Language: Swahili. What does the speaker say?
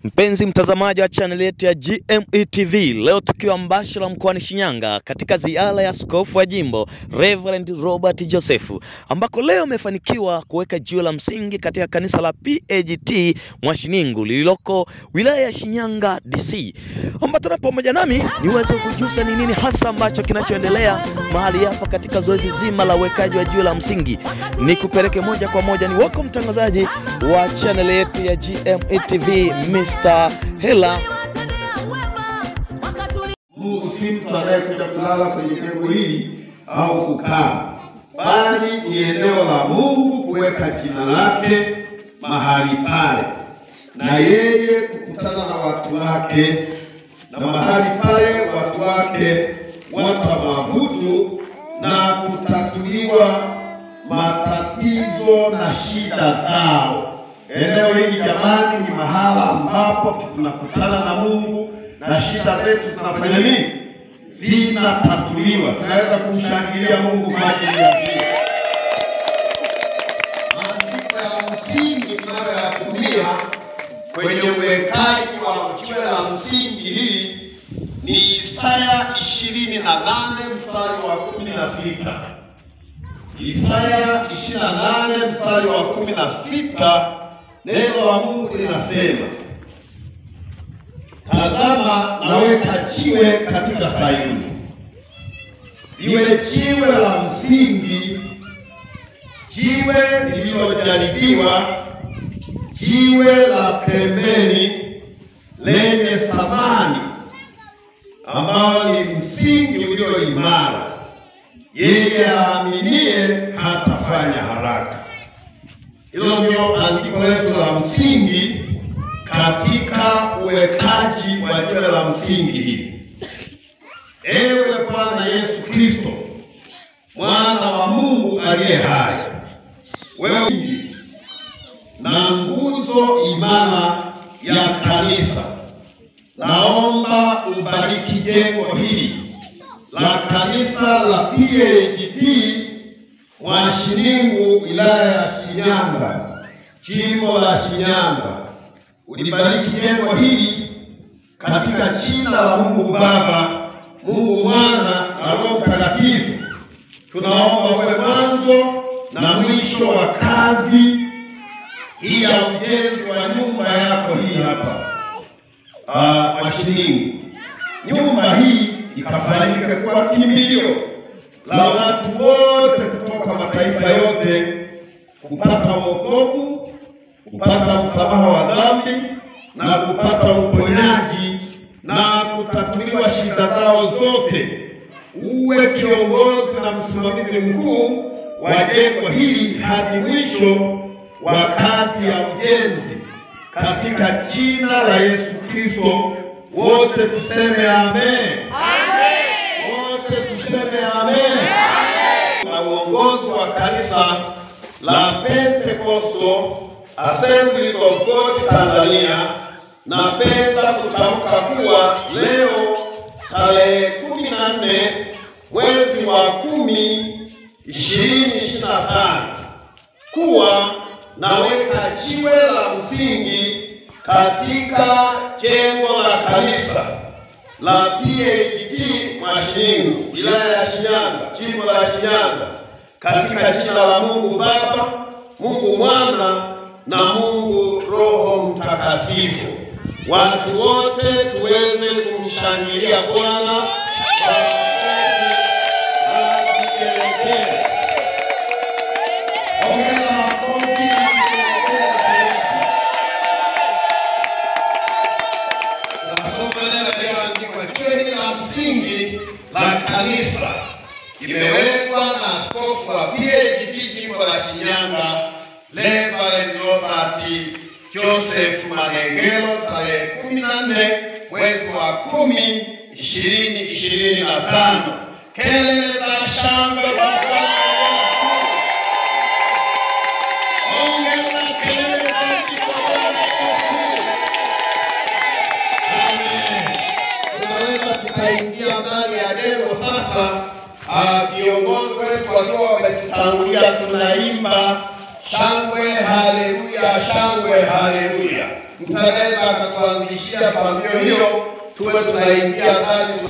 Mpenzi mtazamaji wa channel yetu ya GME TV, leo tukiwa mbashara mkoani Shinyanga katika ziara ya askofu wa jimbo Reverend Robert Joseph, ambako leo amefanikiwa kuweka jiwe la msingi katika kanisa la PAGT Mwashiningu lililoko wilaya ya Shinyanga DC. Ambatana pamoja nami niweze kujuza ni nini hasa ambacho kinachoendelea mahali hapa katika zoezi zima la uwekaji wa jiwe la msingi. Nikupeleke moja kwa moja, ni wako mtangazaji wa channel yetu ya GME TV Mr. Hela. Mungu si mtu anayekuja kulala kwenye jengo hili au kukaa, bali ni eneo la Mungu kuweka jina lake mahali pale, na yeye kukutana na watu wake, na mahali pale watu wake watamwabudu na kutatuliwa matatizo na shida zao. Eneo hili jamani ni mahala ambapo tunakutana na Mungu na shida zetu tunafanya nini? Zinatatuliwa. Tunaweza kumshangilia Mungu kwa ajili ya hili. Maandiko ya msingi tunayoyatumia kwenye uwekaji wa jiwe la msingi hili ni Isaya 28 mstari wa 16. Isaya 28 mstari wa 16. Neno la Mungu linasema, tazama naweka jiwe katika Sayuni, liwe jiwe la msingi, jiwe lililojaribiwa, jiwe la pembeni lenye thamani, ambao ni msingi ulio imara. Yeye aaminie hatafanya haraka. Hilo ndio andiko letu la msingi katika uwekaji wa jiwe la msingi hili. Ewe Bwana Yesu Kristo, mwana wa Mungu aliye hai, wewe na nguzo imara ya kanisa, naomba ubariki jengo hili la kanisa la PAGT Mwashiningu, wilaya ya Shinyanga, jimbo la Shinyanga. Ulibariki jengo hili katika jina la Mungu Baba, Mungu Mwana na Roho Mtakatifu. Tunaomba uwe mwanzo na mwisho wa kazi hii ya ujenzi wa nyumba yako hii hapa Mwashiningu. Nyumba hii ikafanyike kuwa kimbilio la watu wote kutoka mataifa yote kupata wokovu, kupata msamaha wa dhambi na kupata uponyaji na kutatuliwa shida zao zote. Uwe kiongozi na msimamizi mkuu wa jengo hili hadi mwisho wa kazi ya ujenzi, katika jina la Yesu Kristo. Wote tuseme amen. Wote tuseme amen. Na uongozi wa kanisa la Pentecostal Assembly of God Tanzania, napenda kutamka kuwa leo tarehe 14 mwezi wa 10 2025 kuwa naweka jiwe la msingi katika jengo la kanisa la PAGT Mwashiningu, wilaya ya Shinyanga, jimbo la Shinyanga, katika jina la Mungu Baba, Mungu Mwana na Mungu Roho Mtakatifu. Watu wote tuweze kumshangilia Bwana kwa msingi la kanisa imewekwa na askofu wa PAGT jimbo la Shinyanga Reverend Robert Joseph Marengero tarehe 14 mwezi wa 10 2025. Kelele za shangwe kwa ingia ndani ya jengo sasa. Viongozi wetu wakiwa wametutangulia, tunaimba shangwe haleluya, shangwe haleluya. Mtanaweza akatuanzishia pambio hiyo, tuwe tunaingia ndani.